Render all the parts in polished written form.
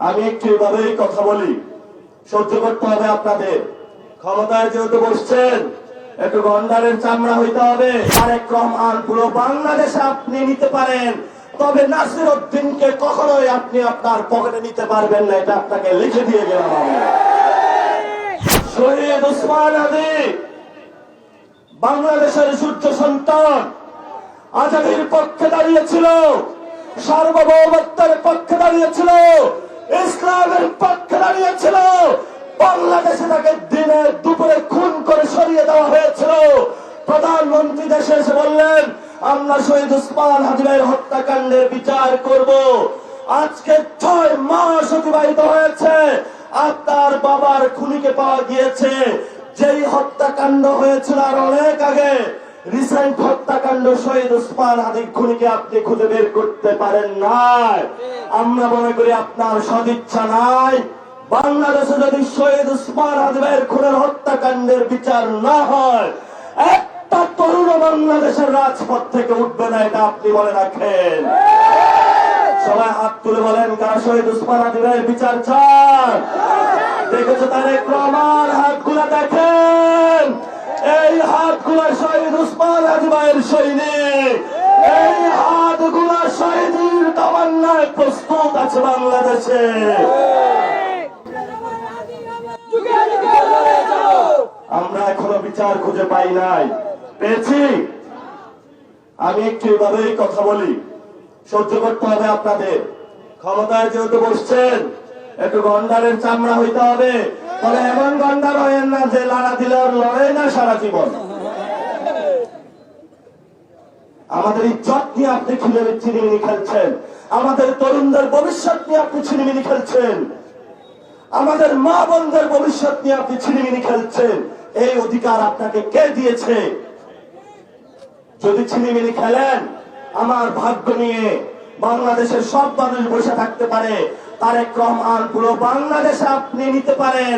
আমি একটু এভাবেই কথা বলি, সহ্য করতে হবে আপনাদের। ক্ষমতায় যেহেতু বসছেন, একটু গন্ডারের চামড়া হইতে হবে। তারেক রহমান পুরো বাংলাদেশে আপনি নিতে পারেন, তবে নাসির উদ্দিনকে কখনোই আপনি আপনার পকেটে নিতে পারবেন না, এটা আপনাকে লিখে দিয়ে গেলাম আমি। শহীদ ওসমান হাদি বাংলাদেশের সূর্য সন্তান, আজাদীর পক্ষে দাঁড়িয়েছিল, সার্বভৌমত্বের পক্ষে দাঁড়িয়েছিল, ইসলামের পক্ষে দাঁড়িয়েছিল। বাংলাদেশে তাকে দিনে দুপুরে খুন করে সরিয়ে দেওয়া হয়েছিল। প্রধানমন্ত্রী দেশে এসে বললেন, আমরা শহীদ ওসমান হাদি ভাইয়ের হত্যাকাণ্ডের বিচার করব। আজকে 6 মাস অতিবাহিত হয়েছে, আপনার বাবার খুনিকে পাওয়া গিয়েছে। যেই হত্যাকাণ্ড হয়েছিল আর অনেক আগে, রিসেন্ট হত্যাকাণ্ড শহীদ ওসমান হাদি খুনিকে আপনি খুঁজে বের করতে পারেন নাই। আমরা মনে করি আপনার সদিচ্ছা নাই। বাংলাদেশে যদি শহীদ ওসমান হাদি ভাইয়ের খুনের হত্যাকাণ্ডের বিচার না হয়, একটা তরুণ বাংলাদেশের রাজপথ থেকে উঠবে না, এটা আপনি মনে রাখেন। সবাই হাত তুলে বলেন, কারা শহীদ ওসমান হাদি ভাইয়ের বিচার চান? দেখেছো তারেক রহমান, হাতগুলা দেখেন। এই হাতগুলা শহীদ ওসমান হাদি ভাইয়ের সৈনিক। এই হাতগুলা শহীদের তামান্নায় প্রস্তুত আছে বাংলাদেশে। আমরা এখনো বিচার খুঁজে পাই নাই, পেয়েছি। আমি একটু এভাবেই কথা বলি, সহ্য করতে হবে আপনাদের। ক্ষমতায় যেহেতু বসছেন, একটু গন্ডারের চামড়া হইতে হবে। তবে এমন গন্ডার হয়েন না যে লড়া দিলে আর লড়ে না সারা জীবন। আমাদের ইজ্জত নিয়ে আপনি ছিনিমিনি খেলছেন, আমাদের তরুণদের ভবিষ্যৎ নিয়ে আপনি ছিনিমিনি খেলছেন, আমাদের মা বোনদের ভবিষ্যৎ নিয়ে আপনি ছিনিমিনি খেলছেন। এই অধিকার আপনাকে কে দিয়েছে? যদি ছিনিমিনি খেলেন, আমার ভাগ্য নিয়ে বাংলাদেশের সব মানুষ বসে থাকতে পারে। তারেক রহমান পুরো বাংলাদেশে আপনি নিতে পারেন,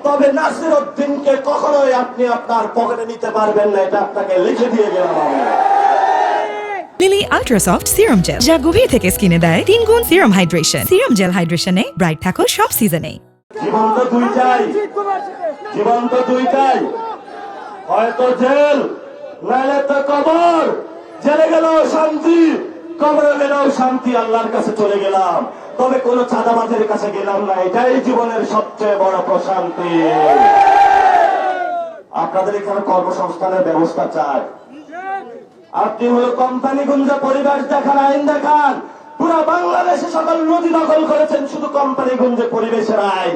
তবে নাসির উদ্দিনকে কখনোই আপনি আপনার পকেটে নিতে পারবেন না, এটা আপনাকে লিখে দিয়ে গেলাম আমি। Lily ultra soft serum gel, যা গভীর থেকে স্কিনে দেয় 3 গুণ সিরাম হাইড্রেশন। সিরাম জেল হাইড্রেশনে ব্রাইট থাকো সব সিজনে। জীবন তো দুইটাই, জীবন তো দুইটাই, হয়তো জেল নাহলে তো কবর। জেলে গেলেও শান্তি, কবরে গেলেও শান্তি, আল্লাহর কাছে চলে গেলাম, তবে কোন চাঁদাবাজের কাছে গেলাম না। এটাই জীবনের সবচেয়ে বড় প্রশান্তি। আপনাদের এখানে কর্মসংস্থানের ব্যবস্থা চাই। আপনি হলো কোম্পানিগঞ্জে পরিবেশ দেখান, আইন দেখান। পুরা বাংলাদেশে সকল নদী দখল করেছেন, শুধু কোম্পানিগঞ্জে পরিবেশের আইন।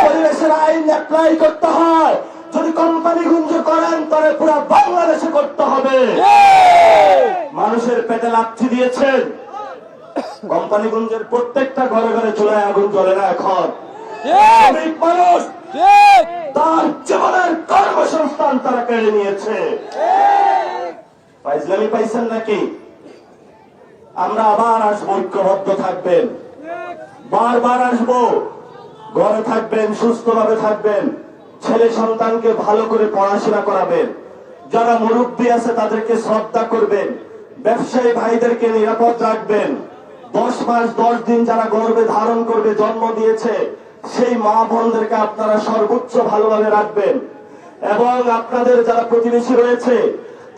পরিবেশের আইন অ্যাপ্লাই করতে হয়। যদি কোম্পানিগঞ্জে করেন, তবে পুরা বাংলাদেশে করতে হবে। মানুষের পেটে লাথি দিয়েছেন, কোম্পানিগঞ্জের প্রত্যেকটা ঘরে ঘরে চুলায় আগুন জ্বলে না এখন। মানুষ তার জীবনের কর্মসংস্থান তারা কেড়ে নিয়েছে। ফাইজলামি পাইছেন নাকি? আমরা আবার আসবো, ঐক্যবদ্ধ থাকবেন, বারবার আসবো। ঘরে থাকবেন, সুস্থভাবে থাকবেন, ছেলে সন্তানকে ভালো করে পড়াশোনা করাবেন, যারা মুরব্বী আছে তাদেরকে শ্রদ্ধা করবেন, ব্যবসায়ী ভাইদেরকে নিরাপদ রাখবেন। 10 মাস 10 দিন যারা গর্ভে ধারণ করবে, জন্ম দিয়েছে, সেই মা বোনদেরকে আপনারা সর্বোচ্চ ভালোভাবে রাখবেন। এবং আপনাদের যারা প্রতিবেশী রয়েছে,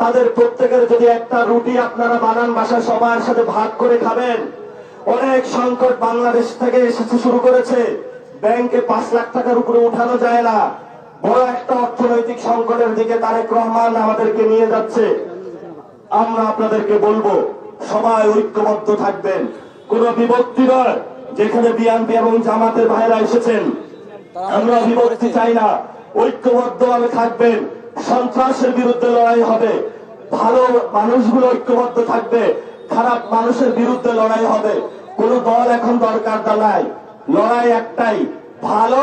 তাদের প্রত্যেকের যদি একটা রুটি আপনারা বানান, বাসায় সবার সাথে ভাগ করে খাবেন। অনেক সংকট বাংলাদেশ থেকে এসেছে, শুরু করেছে। ব্যাংকে 5 লাখ টাকার উপরে উঠানো যায় না। বড় একটা অর্থনৈতিক সংকটের দিকে তারেক রহমান আমাদেরকে নিয়ে যাচ্ছে। আমরা আপনাদেরকে বলবো, সবাই ঐক্যবদ্ধ থাকবেন, কোন বিভক্তি নয়। যেখানে বিএনপি এবং জামাতের ভাইরা এসেছেন, আমরা বিভক্তি চাই না, ঐক্যবদ্ধভাবে থাকবেন। সন্ত্রাসের বিরুদ্ধে লড়াই হবে, ভালো মানুষগুলো ঐক্যবদ্ধ থাকবে, খারাপ মানুষের বিরুদ্ধে লড়াই হবে। কোন দল এখন দরকার নাই, লড়াই একটাই, ভালো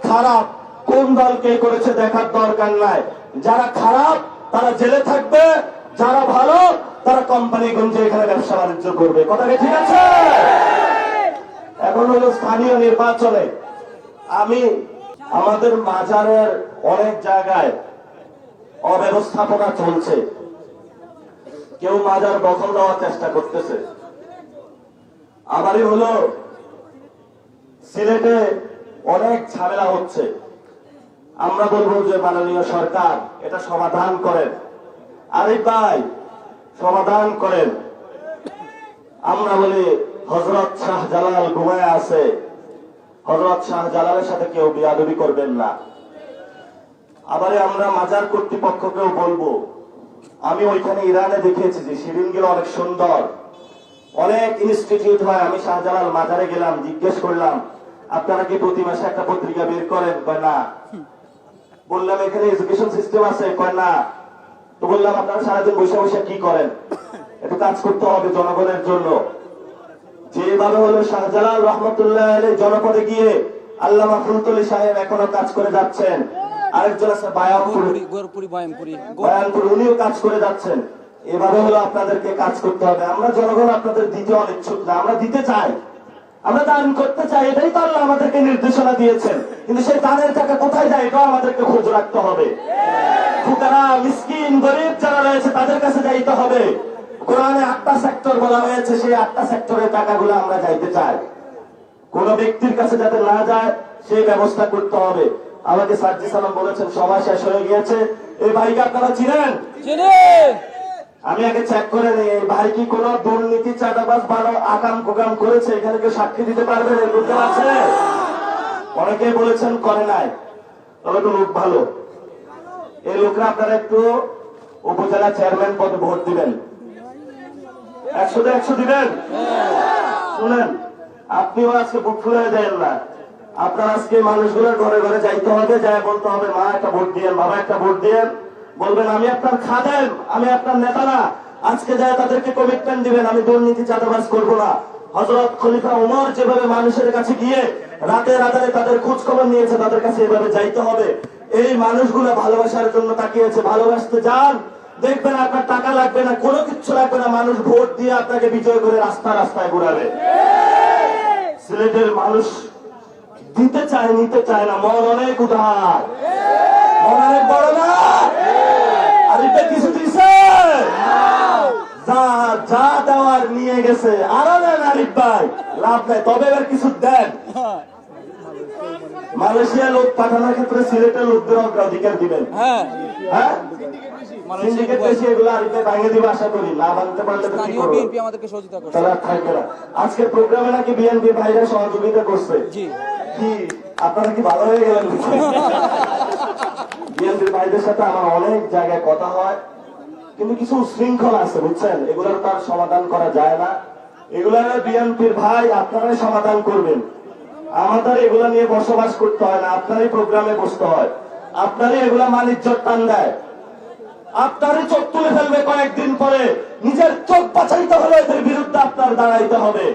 খারাপ কোন দল কে করেছে দেখার দরকার নাই। যারা খারাপ তারা জেলে থাকবে, যারা ভালো তারা কোম্পানিগঞ্জে এখানে ব্যবসা বাণিজ্য করবে। কথাটা ঠিক আছে? এখন হলো স্থানীয় নির্বাচনে, আমি আমাদের মাজারের অনেক জায়গায় অব্যবস্থাপনা চলছে। কেউ মাজার দখল দেওয়ার চেষ্টা করতেছে। আবারই হলো সিলেটে অনেক ঝামেলা হচ্ছে। আমরা বলবো যে মাননীয় সরকার এটা সমাধান করেন। আরিফ ভাই সমাধান করেন। আমরা বলি হযরত শাহজালাল ঘুমায় আছে, হযরত শাহজালালের সাথে কেউ বিয়াদবি করবেন না। আবার আমরা মাজার কর্তৃপক্ষকেও বলবো, আমি ওইখানে ইরানে দেখেছি যে শিরিনগুলো অনেক সুন্দর, অনেক ইনস্টিটিউট হয়। আমি শাহজালাল মাজারে গেলাম, জিজ্ঞেস করলাম আপনারা কি প্রতি মাসে একটা পত্রিকা বের করেন? কয় না। বললাম এখানে এডুকেশন সিস্টেম আছে? কয় না। তো বললাম আপনারা সারাদিন বসে বসে কি করেন? একটু কাজ করতে হবে জনগণের জন্য। যেভাবে হলো শাহজালাল রহমতুল্লাহ আলাইহি জনপদে গিয়ে আল্লামা ফুলতলি সাহেব এখনো কাজ করে যাচ্ছেন, আরেকজন আছে বয়ানপুর, উনিও কাজ করে যাচ্ছেন। এভাবে হলো আপনাদেরকে কাজ করতে হবে। আমরা জনগণ আপনাদের দিতে অনিচ্ছুক না, আমরা দিতে চাই, আমরা দান করতে চাই, এটাই তো আল্লাহ আমাদেরকে নির্দেশনা দিয়েছেন। কিন্তু সেই দানের টাকা কোথায় যায় এটাও আমাদেরকে খোঁজ রাখতে হবে। ফুকারা, মিসকিন, গরিব যারা রয়েছে তাদের কাছে যাইতে হবে। কোরআনে 8টা সেক্টর বলা হয়েছে, সেই 8টা সেক্টরের টাকাগুলো আমরা যাইতে চাই। কোন ব্যক্তির কাছে যাতে না যায় সেই ব্যবস্থা করতে হবে। আমাকে সাজ্জি সালাম বলেছেন সময় শেষ হয়ে গিয়েছে। এই ভাইকে আপনারা চিনেন? আমি আগে চেক করে নিই এই ভাই কি কোন দুর্নীতি, চাঁদাবাজ, ভালো আকাম কুকাম করেছে? এখানে কেউ সাক্ষী দিতে পারবেন? এর লোকের আছে? অনেকে বলেছেন করে নাই, তবে তো লোক ভালো। এই লোকরা আপনারা একটু উপজেলা চেয়ারম্যান পদে ভোট দিবেন, 100 100 দিবেন। শুনেন, আপনিও আজকে বুক ফুলে দেন না। আপনার আজকে মানুষগুলোর ঘরে ঘরে যাইতে হবে, যায় বলতে হবে মা একটা ভোট দিয়েন, বাবা একটা ভোট দিয়েন। বলবেন আমি আপনার খাদেম, আমি আপনার নেতা না। আজকে যায় তাদেরকে কমিটমেন্ট দিবেন আমি দুর্নীতি, চাঁদাবাজ করবো না। হযরত খলিফা ওমর যেভাবে মানুষের কাছে গিয়ে রাতের আধারে তাদের খোঁজ খবর নিয়েছে, তাদের কাছে এভাবে যাইতে হবে। এই মানুষগুলো ভালোবাসার জন্য তাকিয়েছে, ভালোবাসতে যান, দেখবেন আপনার টাকা লাগবে না, কোনো কিচ্ছু লাগবে না। মানুষ ভোট দিয়ে আপনাকে বিজয় করে রাস্তায় রাস্তায় ঘুরাবে। সিলেটের মানুষ দিতে চায়, নিতে চায় না। মন অনেক উদার, মন অনেক বড় না। আরিফে কিছু দিছে? যা দেওয়ার নিয়ে গেছে, আরো দেন আরিফ ভাই, লাভ নাই। তবে এবার কিছু দেন। মালয়েশিয়া লোক পাঠানোর ক্ষেত্রে সিলেটের লোকদের অগ্রাধিকার দিবেন। হ্যাঁ, সিন্ডিকেট বেশি, এগুলো আরিফে ভাঙে দিবে আশা করি। না ভাঙতে পারলে তো কি করবে? তারা থাকবে না। আজকের প্রোগ্রামে নাকি বিএনপি ভাইরা সহযোগিতা করছে। কি আপনারা কি ভালো হয়ে গেলেন? বিএনপির ভাইদের সাথে আমার অনেক জায়গায় কথা হয়, কিন্তু কিছু শৃঙ্খলা আছে বুঝছেন, এগুলোর তার সমাধান করা যায় না। এগুলার বিএনপির ভাই আপনারাই সমাধান করবেন। আমাদের এগুলা নিয়ে বসবাস করতে হয় না, আপনারই প্রোগ্রামে বসতে হয়। আপনারই এগুলা মানিজ্যর টান দেয়, আপনারই চোখ তুলে ফেলবে কয়েকদিন পরে। নিজের চোখ বাঁচাইতে হলে এদের বিরুদ্ধে আপনার দাঁড়াইতে হবে।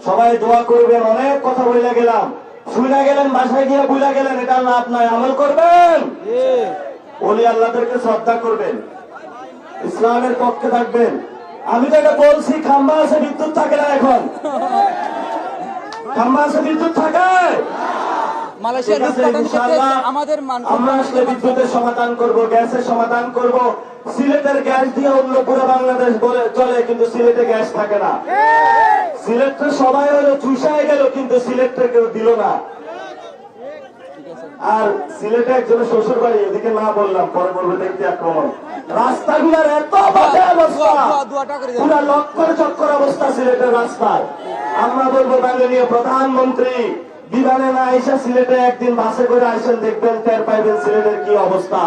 সবাই দোয়া করবেন। অনেক কথা বলে গেলাম, শুনে গেলেন, বাসায় গিয়ে বুঝে গেলেন, এটা লাভ নাই। আমল করবেন, ওলি আল্লাহদেরকে শ্রদ্ধা করবেন, ইসলামের পক্ষে থাকবেন। আমি তো এটা বলছি, খাম্বা আছে বিদ্যুৎ থাকে না এখন? খাম্বা আছে বিদ্যুৎ থাকে? আমরা আসলে বিদ্যুতের সমাধান করব, গ্যাসের সমাধান করব। সিলেটের গ্যাস দিয়ে অন্য পুরো বাংলাদেশ চলে, কিন্তু সিলেটে গ্যাস থাকে না। সিলেটে সবাই হলো চুষায় গেল, কিন্তু সিলেটে কেউ দিল না। আর সিলেটে একজনের শ্বশুর বাড়ি, এদিকে না বললাম, পরে বলবে দেখতে আক্রমণ। রাস্তাগুলোর এত বাজে অবস্থা, পুরা লক্কর চক্কর অবস্থা সিলেটের রাস্তার। আমরা বলবো মাননীয় প্রধানমন্ত্রী বিমানে না এসে সিলেটে একদিন বাসে করে আসেন, দেখবেন, টের পাইবেন সিলেটের কি অবস্থা।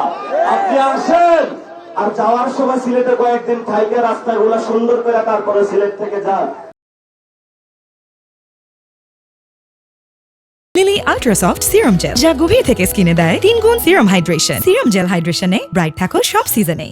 আপনি আসেন, আর যাওয়ার সময় সিলেটে কয়েকদিন থাইকে রাস্তাগুলো সুন্দর করে তারপরে সিলেট থেকে যান। লিলি আল্ট্রাসফট সিরাম জেল, যা গভীর থেকে স্কিনে দেয় 3 গুণ সিরাম হাইড্রেশন। সিরাম জেল হাইড্রেশনে ব্রাইট থাকো সব সিজনে।